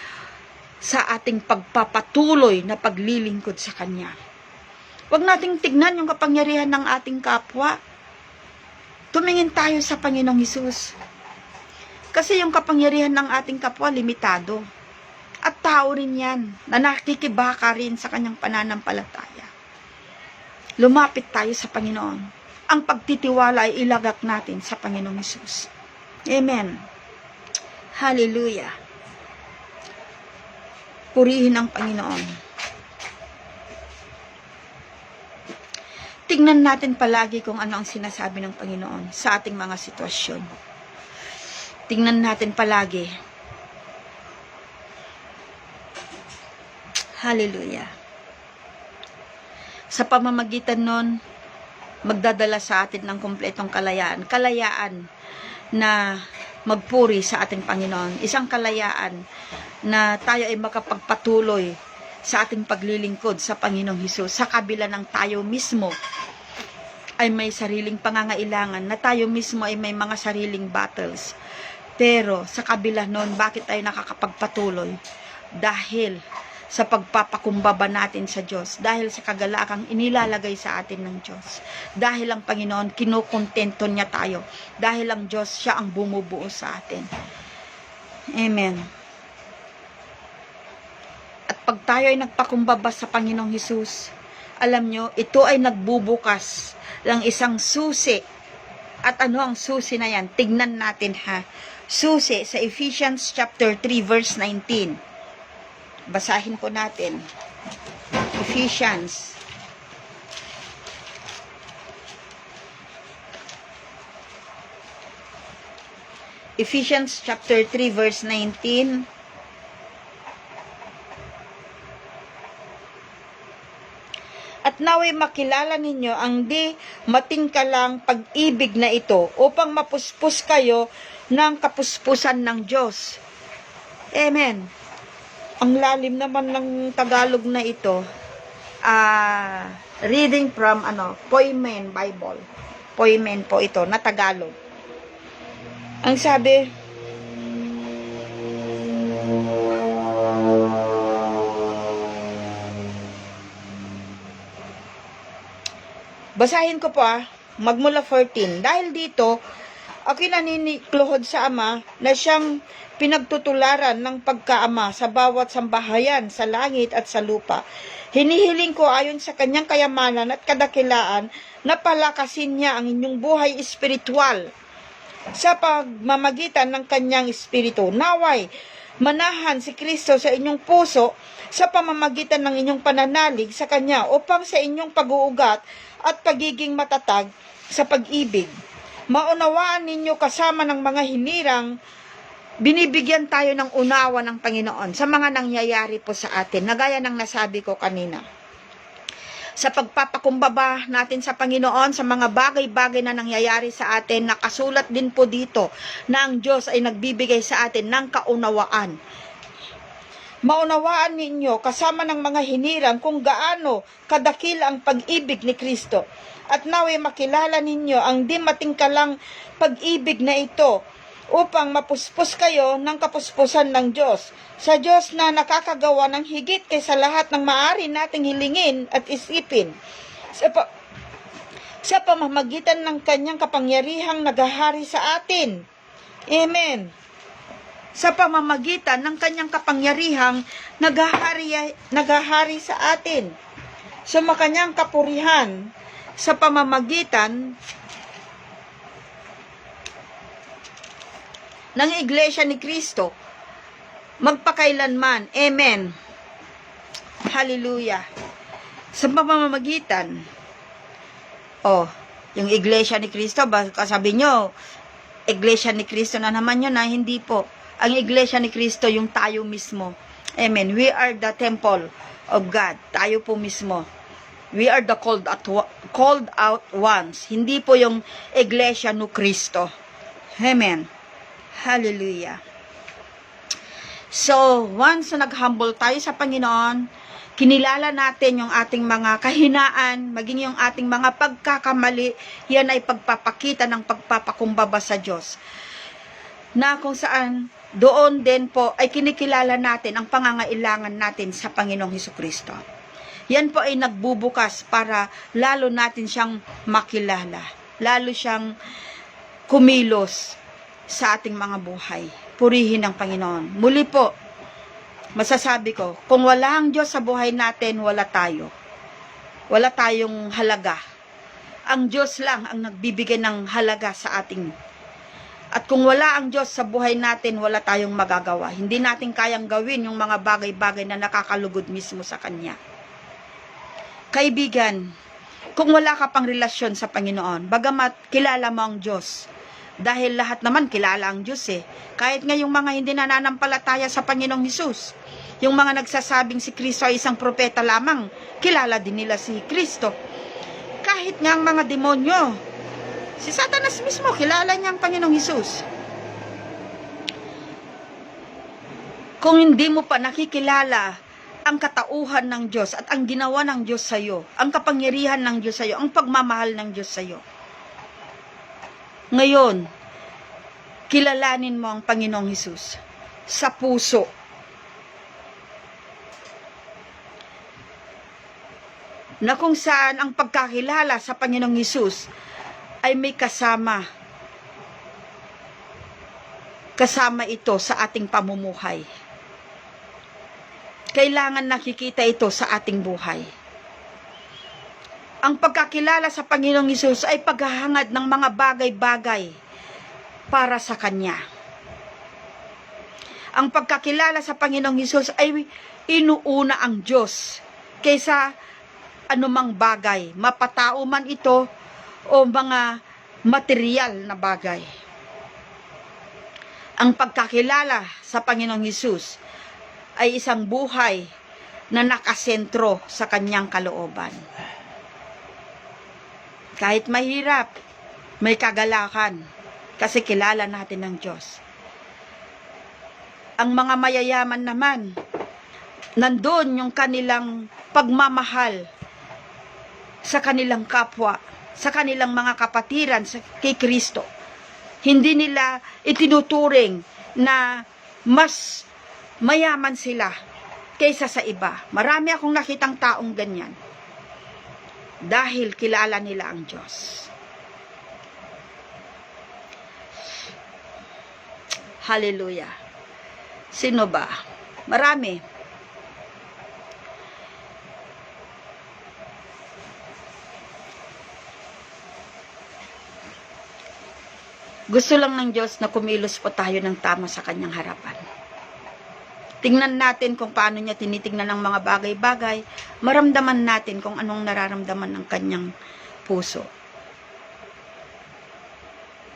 sa ating pagpapatuloy na paglilingkod sa Kanya. Huwag nating tignan yung kapangyarihan ng ating kapwa. Tumingin tayo sa Panginoong Hesus. Kasi yung kapangyarihan ng ating kapwa, limitado. At tao rin yan, na nakikibaka rin sa kanyang pananampalataya. Lumapit tayo sa Panginoon. Ang pagtitiwala ay ilagak natin sa Panginoong Hesus. Amen. Hallelujah. Purihin ang Panginoon. Tingnan natin palagi kung ano ang sinasabi ng Panginoon sa ating mga sitwasyon. Tingnan natin palagi. Hallelujah. Sa pamamagitan nun, magdadala sa atin ng kumpletong kalayaan. Kalayaan na magpuri sa ating Panginoon. Isang kalayaan na tayo ay makapagpatuloy sa ating paglilingkod sa Panginoong Hesus. Sa kabila ng tayo mismo ay may sariling pangangailangan, na tayo mismo ay may mga sariling battles. Pero sa kabila nun, bakit tayo nakakapagpatuloy? Dahil sa pagpapakumbaba natin sa Diyos, dahil sa kagalakang inilalagay sa atin ng Diyos, dahil ang Panginoon kinukontento niya tayo, dahil ang Diyos siya ang bumubuo sa atin. Amen. At pag tayo ay nagpakumbaba sa Panginoong Hesus, alam nyo, ito ay nagbubukas ng isang susi. At ano ang susi na yan? Tignan natin ha. Susi sa Ephesians chapter 3 verse 19. Basahin po natin. Ephesians chapter 3 verse 19. At naway makilala ninyo ang di matingkalang pag-ibig na ito upang mapuspos kayo ng kapuspusan ng Diyos. Amen. Ang lalim naman ng Tagalog na ito, reading from Poimen Bible. Poimen po ito na Tagalog. Ang sabi, basahin ko po magmula 14. Dahil dito, Ako'y naninikluhod sa Ama na siyang pinagtutularan ng pagkaama sa bawat sambahayan sa langit at sa lupa. Hinihiling ko ayon sa kanyang kayamanan at kadakilaan na palakasin niya ang inyong buhay espiritual sa pagmamagitan ng kanyang espiritu. Naway, manahan si Kristo sa inyong puso sa pamamagitan ng inyong pananalig sa Kanya upang sa inyong pag-uugat at pagiging matatag sa pag-ibig. Maunawaan ninyo kasama ng mga hinirang, binibigyan tayo ng unawa ng Panginoon sa mga nangyayari po sa atin, na gaya ng nasabi ko kanina. Sa pagpapakumbaba natin sa Panginoon, sa mga bagay-bagay na nangyayari sa atin, nakasulat din po dito na ang Diyos ay nagbibigay sa atin ng kaunawaan. Maunawaan ninyo kasama ng mga hinirang kung gaano kadakil ang pag-ibig ni Kristo. At naway makilala ninyo ang di matingkalang pag-ibig na ito upang mapuspos kayo ng kapuspusan ng Diyos. Sa Diyos na nakakagawa ng higit kaysa lahat ng maaari nating hilingin at isipin. Sa pamamagitan ng kanyang kapangyarihang naghahari sa atin. Amen. Sa pamamagitan ng kanyang kapangyarihang naghahari sa atin. Sa kanyang kapurihan, sa pamamagitan ng Iglesia ni Kristo, magpakailanman. Amen. Hallelujah. Sa pamamagitan, yung Iglesia ni Kristo, baka sabi nyo, Iglesia ni Kristo na naman yun, na hindi po. Ang Iglesia ni Kristo, yung tayo mismo. Amen. We are the temple of God. Tayo po mismo. We are the called out ones. Hindi po yung Iglesia ni Kristo. Amen. Hallelujah. So, once na nag-humble tayo sa Panginoon, kinilala natin yung ating mga kahinaan, maging yung ating mga pagkakamali, yan ay pagpapakita ng pagpapakumbaba sa Diyos. Na kung saan, doon din po ay kinikilala natin ang pangangailangan natin sa Panginoong Hesukristo. Yan po ay nagbubukas para lalo natin siyang makilala, lalo siyang kumilos sa ating mga buhay. Purihin ang Panginoon. Muli po, masasabi ko, kung wala ang Diyos sa buhay natin, wala tayo. Wala tayong halaga. Ang Diyos lang ang nagbibigay ng halaga sa ating. At kung wala ang Diyos sa buhay natin, wala tayong magagawa. Hindi natin kayang gawin yung mga bagay-bagay na nakakalugod mismo sa Kanya. Kaibigan, kung wala ka pang relasyon sa Panginoon, bagamat kilala mo ang Diyos, dahil lahat naman kilala ang Diyos kahit nga yung mga hindi nananampalataya sa Panginoong Hesus, yung mga nagsasabing si Kristo ay isang propeta lamang, kilala din nila si Kristo. Kahit nga ang mga demonyo, si Satanas mismo, kilala niya ang Panginoong Hesus. Kung hindi mo pa nakikilala ang katauhan ng Diyos at ang ginawa ng Diyos sa iyo, ang kapangyarihan ng Diyos sa iyo, ang pagmamahal ng Diyos sa iyo, ngayon, kilalanin mo ang Panginoong Hesus sa puso. Na kung saan ang pagkakilala sa Panginoong Hesus ay may kasama ito sa ating pamumuhay. Kailangan nakikita ito sa ating buhay. Ang pagkakilala sa Panginoong Hesus ay paghahangad ng mga bagay-bagay para sa Kanya. Ang pagkakilala sa Panginoong Hesus ay inuuna ang Diyos kaysa anumang bagay, mapatao man ito o mga material na bagay. Ang pagkakilala sa Panginoong Hesus ay isang buhay na nakasentro sa Kanyang kalooban. Kahit mahirap, may kagalakan kasi kilala natin ang Diyos. Ang mga mayayaman naman, nandun yung kanilang pagmamahal sa kanilang kapwa, sa kanilang mga kapatiran kay Kristo. Hindi nila itinuturing na mas mayaman sila kaysa sa iba. Marami akong nakitang taong ganyan. Dahil kilala nila ang Diyos. Hallelujah. Sino ba? Marami. Gusto lang ng Diyos na kumilos po tayo ng tama sa kanyang harapan. Tingnan natin kung paano niya tinitingnan ng mga bagay-bagay. Maramdaman natin kung anong nararamdaman ng kanyang puso.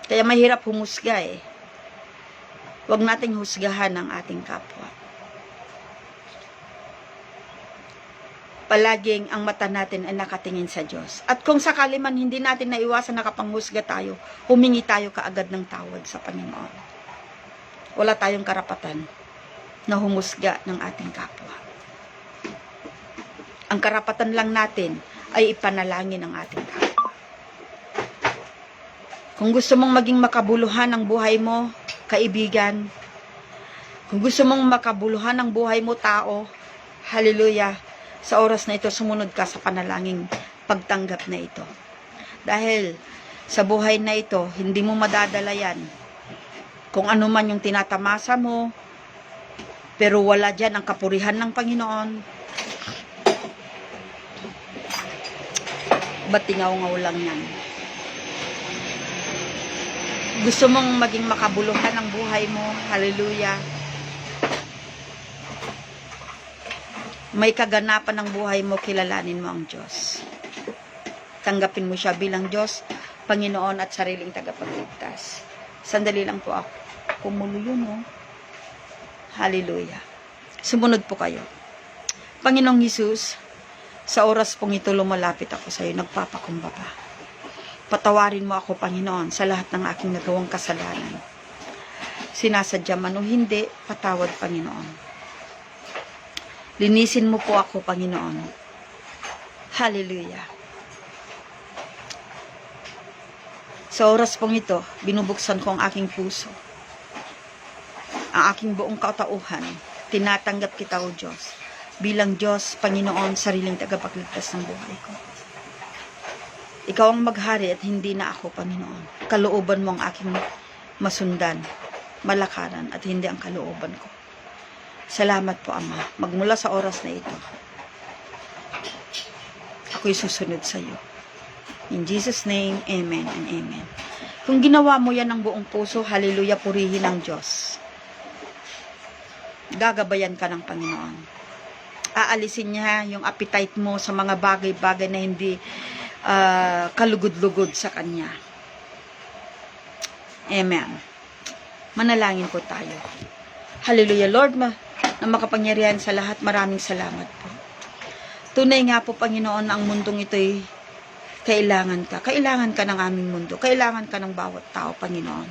Kaya mahirap humusga eh. Huwag nating husgahan ang ating kapwa. Palaging ang mata natin ay nakatingin sa Diyos. At kung sakali man hindi natin naiwasan nakapanghusga tayo, humingi tayo kaagad ng tawad sa Panginoon. Wala tayong karapatan na humusga ng ating kapwa. Ang karapatan lang natin ay ipanalangin ang ating kapwa. Kung gusto mong maging makabuluhan ang buhay mo, kaibigan, kung gusto mong makabuluhan ang buhay mo, tao, hallelujah, sa oras na ito, sumunod ka sa panalangin pagtanggap na ito. Dahil sa buhay na ito, hindi mo madadala yan. Kung ano man yung tinatamasa mo, pero wala dyan ang kapurihan ng Panginoon, batingaw-ngaw lang yan. Gusto mong maging makabuluhan ang buhay mo, hallelujah, may kaganapan ng buhay mo, kilalanin mo ang Diyos. Tanggapin mo siya bilang Diyos, Panginoon at sariling tagapagligtas. Sandali lang po ako. Kumulo yun, oh. Hallelujah. Sumunod po kayo. Panginoong Hesus, sa oras pong ito lumalapit ako sa iyo, nagpapakumbaba. Patawarin mo ako, Panginoon, sa lahat ng aking nagawang kasalanan. Sinasadya man o hindi, patawad, Panginoon. Linisin mo po ako, Panginoon. Hallelujah. Sa oras pong ito, binubuksan ko ang aking puso. Ang aking buong katauhan. Tinatanggap kita, O Diyos. Bilang Diyos, Panginoon, sariling tagapagligtas ng buhay ko. Ikaw ang maghari at hindi na ako, Panginoon. Kalooban mo ang aking masundan, malakaran at hindi ang kalooban ko. Salamat po, Ama. Magmula sa oras na ito, ako'y susunod sa iyo. In Jesus' name, Amen and Amen. Kung ginawa mo yan ng buong puso, hallelujah, purihin ang Diyos. Gagabayan ka ng Panginoon. Aalisin niya yung appetite mo sa mga bagay-bagay na hindi kalugod-lugod sa Kanya. Amen. Manalangin po tayo. Hallelujah, Lord, na makapangyarihan sa lahat, maraming salamat po. Tunay nga po, Panginoon, ang mundong ito'y kailangan ka. Kailangan ka ng aming mundo. Kailangan ka ng bawat tao, Panginoon.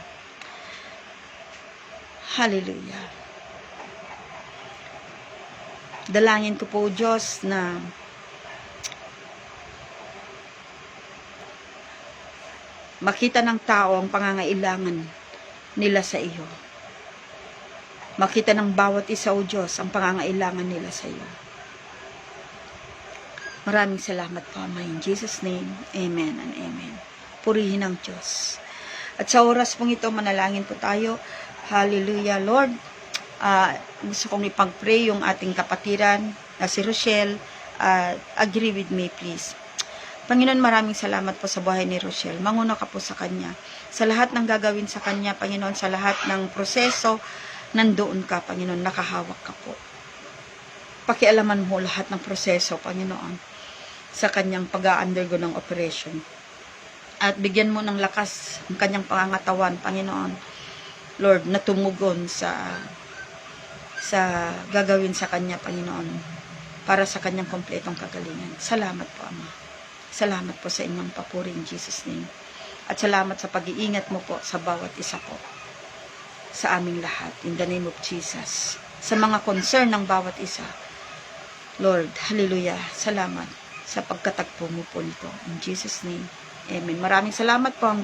Hallelujah. Dalangin ko po, Diyos, na makita ng tao ang pangangailangan nila sa iyo. Makita ng bawat isa, O Diyos, ang pangangailangan nila sa iyo. Maraming salamat po, Ama. In Jesus' name, Amen and Amen. Purihin ang Diyos. At sa oras pong ito, manalangin po tayo. Hallelujah, Lord. Gusto kong ipag-pray yung ating kapatiran na si Rochelle. Agree with me, please. Panginoon, maraming salamat po sa buhay ni Rochelle. Manguna ka po sa kanya. Sa lahat ng gagawin sa kanya, Panginoon, sa lahat ng proseso, nandoon ka, Panginoon, nakahawak ka po. Pakialaman mo lahat ng proseso, Panginoon, sa kanyang pag-undergo ng operation. At bigyan mo ng lakas ang kanyang pangangatawan, Panginoon, Lord, na tumugon sa gagawin sa kanya, Panginoon, para sa kanyang kompletong kagalingan. Salamat po, Ama. Salamat po sa inyong papuri in Jesus' name. At salamat sa pag-iingat mo po sa bawat isa po. Sa aming lahat, in the name of Jesus. Sa mga concern ng bawat isa, Lord, hallelujah, salamat sa pagkatagpo mo po nito. In Jesus' name, Amen. Maraming salamat po.